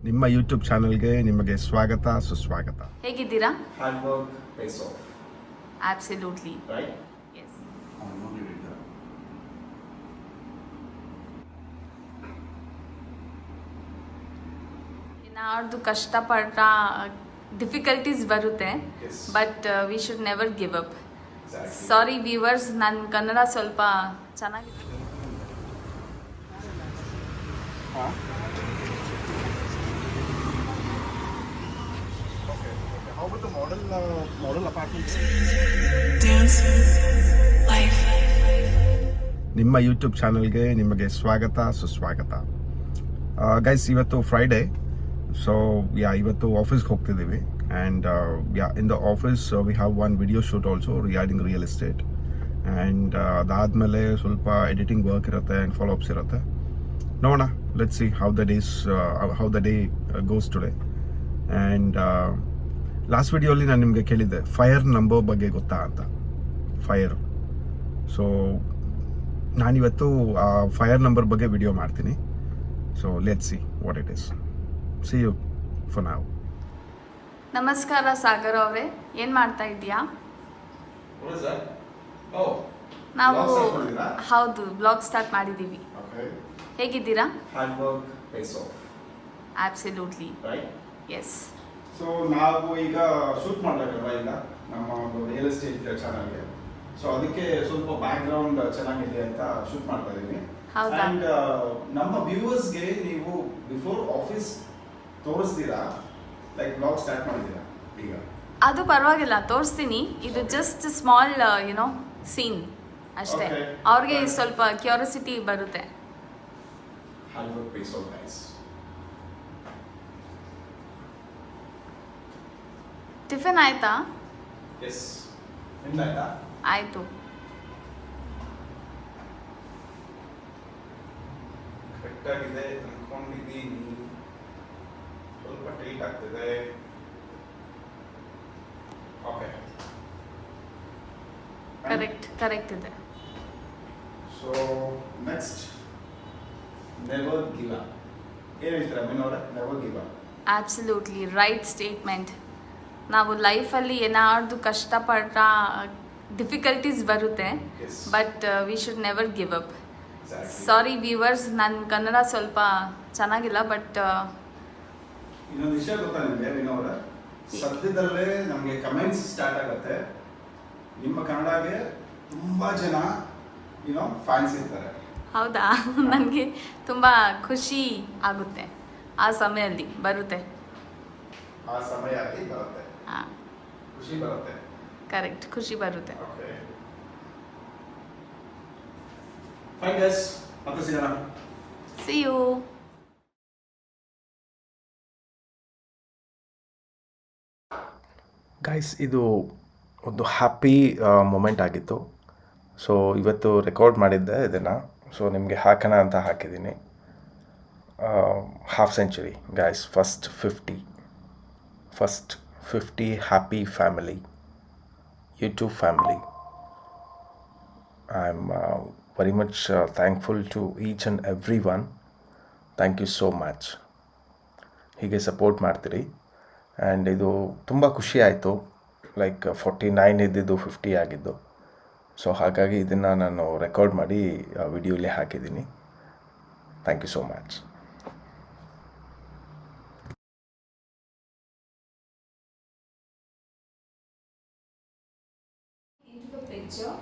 ನಿಮ್ಮ ಯೂಟ್ಯೂಬ್ ಚಾನಲ್ಗೆ ನಿಮಗೆ ಸ್ವಾಗತ ಸುಸ್ವಾಗತ. ಹೇಗಿದ್ದೀರಾ? Hard work pays off, absolutely right? Yes. ಏನಾದ್ರು ಕಷ್ಟಪಟ್ಟ ಡಿಫಿಕಲ್ಟೀಸ್ ಬರುತ್ತೆ, Yes. But we should never give up. Exactly. Sorry viewers, ನನ್ನ ಕನ್ನಡ ಸ್ವಲ್ಪ ಚೆನ್ನಾಗಿದೆ. How about the model apartments? ನಿಮ್ಮ ಯೂಟ್ಯೂಬ್ ಚಾನಲ್ಗೆ ನಿಮಗೆ ಸ್ವಾಗತ ಸುಸ್ವಾಗತ. ಗೈಸ್, ಇವತ್ತು ಫ್ರೈಡೇ, ಸೊ ಇವತ್ತು ಆಫೀಸ್ಗೆ ಹೋಗ್ತಿದ್ದೀವಿ. And in the office we have one video shoot also regarding real estate. And ಅದಾದಮೇಲೆ ಸ್ವಲ್ಪ ಎಡಿಟಿಂಗ್ ವರ್ಕ್ ಇರುತ್ತೆ ಆ್ಯಂಡ್ ಫಾಲೋಅಪ್ಸ್ ಇರುತ್ತೆ. ನೋಡೋಣ, let's see how the day goes today. And last ವಿಡಿಯೋಲಿ ನಾನು ನಿಮಗೆ ಕೇಳಿದ್ದೆ ಫೈರ್ ನಂಬರ್ ಬಗ್ಗೆ ಗೊತ್ತಾ ಅಂತ. ಫೈರ್, ಸೊ ನಾನಿವತ್ತು ಆ ಫೈರ್ ನಂಬರ್ ಬಗ್ಗೆ ವಿಡಿಯೋ ಮಾಡ್ತೀನಿ. So let's see what it is. See you for now. ನಮಸ್ಕಾರ ಸಾಗರ್ ಅವರೇ, ಏನು ಮಾಡ್ತಾ ಇದೀಯಾ? What is that? Oh, ನಾವು vlog start ಮಾಡಿದ್ದೀರಾ? ಹೌದು, ಬ್ಲಾಗ್ ಸ್ಟಾರ್ಟ್ ಮಾಡಿದ್ದೀವಿ. Okay. ಹೇಗಿದ್ದೀರಾ? Hard work pays off, absolutely right? Yes. So ನಾವು ಈಗ ಶೂಟ್ ಮಾಡ್ಬೇಕಲ್ವಾ ಈಗ ನಮ್ಮ ಒಂದು ರಿಯಲ್ ಎಸ್ಟೇಟ್ ಚಾನಲ್ಗೆ. ಸೊ ಅದಕ್ಕೆ ಸ್ವಲ್ಪ ಬ್ಯಾಕ್ ಗ್ರೌಂಡ್ ಚೆನ್ನಾಗಿದೆ ಅಂತ ಶೂಟ್ ಮಾಡ್ತಾ ಇದ್ದೀನಿ. ಹೌದಾ? ಅಂಡ್ ನಮ್ಮ ವ್ಯೂವರ್ಸ್ಗೆ ನೀವು ಬಿಫೋರ್ ಆಫೀಸ್ ತೋರಿಸ್ತೀರಾ, ಲೈಕ್ ಬ್ಲಾಗ್ ಸ್ಟಾರ್ಟ್ ಮಾಡಿದ್ದೀರಾ ಈಗ? ಅದು ಪರವಾಗಿಲ್ಲ, ತೋರಿಸ್ತೀನಿ. ಇದು ಜಸ್ಟ್ ಸ್ಮಾಲ್ ಯುನೋ ಸೀನ್ ಅಷ್ಟೇ. Okay. ಅವ್ರಿಗೆ ಸ್ವಲ್ಪ ಕ್ಯೂರಿಯಾಸಿಟಿ ಬರುತ್ತೆ. Hard work pays off, guys. Tiffin ಆಯ್ತಾ? ಎಸ್, ನಿಮ್ದಾಯ್ತಾ? ಆಯಿತು. ಕರೆಕ್ಟಾಗಿದೆ ಅನ್ಕೊಂಡಿದ್ದೀನಿ. ಸ್ವಲ್ಪ ಟೈಟ್ ಆಗ್ತಿದೆ. ಓಕೆ, ಕರೆಕ್ಟ್ ಇದೆ. So next, never give up. ಏನು ಹೇಳ್ತೀರಾ ಮೀನವ್ರೆ? Never give up. Absolutely right statement. ನಾವು ಲೈಫಲ್ಲಿ ಏನಾದ್ರು ಕಷ್ಟಪಟ್ಟ ಡಿಫಿಕಲ್ಟೀಸ್ ಬರುತ್ತೆ, Yes. But we should never give up. Exactly. Sorry viewers, ನನ್ನ ಕನ್ನಡ ಸ್ವಲ್ಪ ಚೆನ್ನಾಗಿಲ್ಲ, ಬಟ್ ಇನ್ನೊಂದು ವಿಷಯ ಗೊತ್ತಾ ನಿಮಗೆ ಮೀನವ್ರೆ? ಸದ್ಯದಲ್ಲೇ ನಮಗೆ ಕಮೆಂಟ್ಸ್ ಸ್ಟಾರ್ಟ್ ಆಗುತ್ತೆ. ನಿಮ್ಮ ಕನ್ನಡಗೆ ತುಂಬಾ ಜನ ಫ್ಯಾನ್ಸ್ ಇರ್ತಾರೆ. ಹೌದಾ? ನನಗೆ ತುಂಬ ಖುಷಿ ಆಗುತ್ತೆ. ಆ ಸಮಯದಲ್ಲಿ ಬರುತ್ತೆ. ಆ ಸಮಯ ಅಲ್ಲಿ ಬರುತ್ತೆ, ಹಾಂ, ಖುಷಿ ಬರುತ್ತೆ. ಕರೆಕ್ಟ್, ಖುಷಿ ಬರುತ್ತೆ. ಓಕೆ, ಫೈನ್ ಗೈಸ್, ಮತ್ತೆ ಸಿಗೋಣ. C you. ಗೈಸ್, ಇದು ಒಂದು ಹ್ಯಾಪಿ ಮೂಮೆಂಟ್ ಆಗಿತ್ತು. ಸೊ ಇವತ್ತು ರೆಕಾರ್ಡ್ ಮಾಡಿದ್ದೆ ಇದನ್ನು, ಸೊ ನಿಮಗೆ ಹಾಕೋಣ ಅಂತ ಹಾಕಿದ್ದೀನಿ. Half century guys, first 50 happy family, YouTube family. I am very much thankful to each and every one. Thank you so much. ಹೀಗೆ ಸಪೋರ್ಟ್ ಮಾಡ್ತೀರಿ. ಆ್ಯಂಡ್ ಇದು ತುಂಬ ಖುಷಿ ಆಯಿತು. ಲೈಕ್ 49 ಇದ್ದಿದ್ದು 50 ಆಗಿದ್ದು. ಸೊ ಹಾಗಾಗಿ ಇದನ್ನು ನಾನು ರೆಕಾರ್ಡ್ ಮಾಡಿ ವಿಡಿಯೋಲಿ ಹಾಕಿದ್ದೀನಿ. Thank you so much. Into the picture,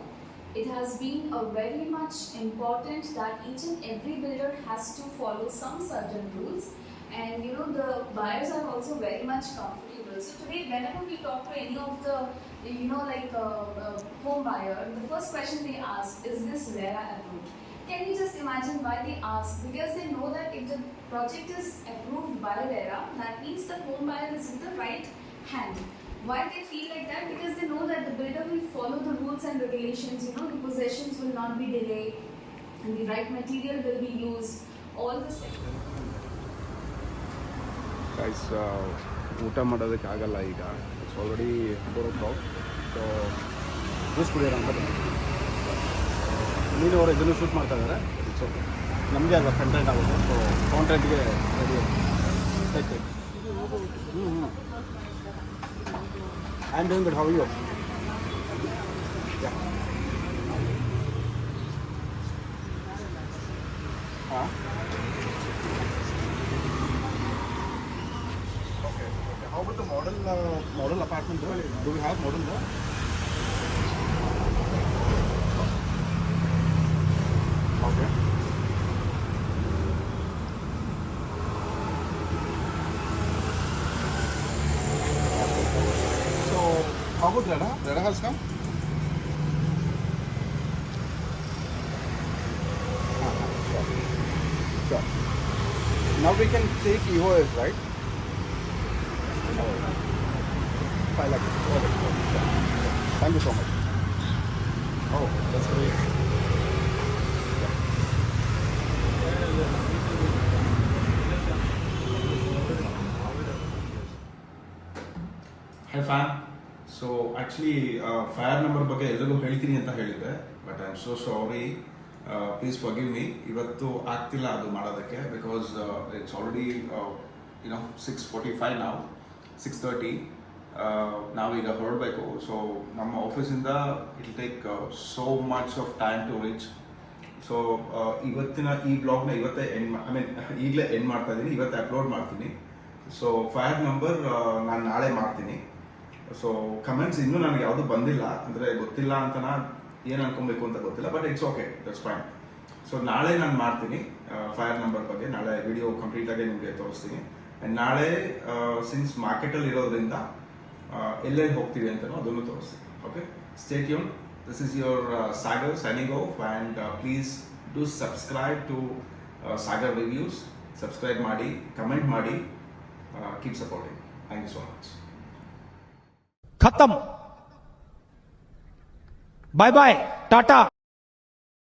it has been a very much important that each and every builder has to follow some certain rules, and the buyers are also very much comfortable. So today whenever we talk to any of the home buyer, the first question they ask is this RERA approved. Can you just imagine why they ask? Because they know that if the project is approved by RERA, that means the home buyer is in the right hand. Why they feel like that? Because they know that the builder will follow the rules and regulations. The possessions will not be delayed, and the right material will be used. All the guys, ಊಟ ಮಾಡೋದಕ್ಕಾಗಲ್ಲ ಈಗ. It's already 4 o'clock. So juice ಕುಡಿಯೋಣ ಅಂತ ನೀನು ಅವರು ಇದನ್ನು shoot ಮಾಡ್ತಾ ಇದ್ದಾರೆ. It's okay, ನಮಗೆ ಅಲ್ವಾ ಕಂಟೆಂಟ್ ಆಗುತ್ತೆ. ಸೊ ಕಾಂಟೆಂಟ್ಗೆ ready. Namaste. I'm doing good. How are you? Yeah. Huh? Okay. How about the model apartment though? Do we have model there? Okay. So, how about Reda? Reda has come? Sure. Now we can take EOS, right? 5 lakh. Okay. Sure. Thank you so much. Oh, that's great. Hi fan. So actually fire number ಬಗ್ಗೆ ಎಲ್ಲರಿಗೂ ಹೇಳ್ತೀನಿ ಅಂತ ಹೇಳಿದ್ದೆ, but I am so sorry. Please forgive me. ಇವತ್ತು ಆಗ್ತಿಲ್ಲ ಅದು ಮಾಡೋದಕ್ಕೆ, because it's already 6:45 ನಾವು 6:30. ನಾವೀಗ ಹೊರಡಬೇಕು. ಸೊ ನಮ್ಮ ಆಫೀಸಿಂದ it take so much of time to reach. So ಇವತ್ತಿನ ಈ ಬ್ಲಾಗ್ನ ಇವತ್ತೇ ಈಗಲೇ ಎಂಡ್ ಮಾಡ್ತಾ ಇದ್ದೀನಿ, ಇವತ್ತೇ ಅಪ್ಲೋಡ್ ಮಾಡ್ತೀನಿ. ಸೊ ಫೈರ್ ನಂಬರ್ ನಾನು ನಾಳೆ ಮಾಡ್ತೀನಿ. ಸೊ ಕಮೆಂಟ್ಸ್ ಇನ್ನೂ ನನಗೆ ಯಾವುದು ಬಂದಿಲ್ಲ, ಅಂದರೆ ಗೊತ್ತಿಲ್ಲ ಅಂತ ಏನು ಅನ್ಕೊಬೇಕು ಅಂತ ಗೊತ್ತಿಲ್ಲ, but it's okay, that's fine. So ನಾಳೆ ನಾನು ಮಾಡ್ತೀನಿ ಫೈರ್ ನಂಬರ್ ಬಗ್ಗೆ. ನಾಳೆ ವಿಡಿಯೋ ಕಂಪ್ಲೀಟಾಗಿ ನಿಮಗೆ ತೋರಿಸ್ತೀನಿ. ಆ್ಯಂಡ್ ನಾಳೆ ಸಿನ್ಸ್ ಮಾರ್ಕೆಟಲ್ಲಿ ಇರೋದ್ರಿಂದ ಎಲ್ಲೆಲ್ಲಿ ಹೋಗ್ತೀವಿ ಅಂತಲೂ ಅದನ್ನು ತೋರಿಸ್ತೀನಿ. Okay, stay tune. This is your Sagar signing off, and please do subscribe to Sagar Reviews. Subscribe ಮಾಡಿ, comment ಮಾಡಿ, keep supporting. Thank you so much. खत्म. Bye bye, Tata.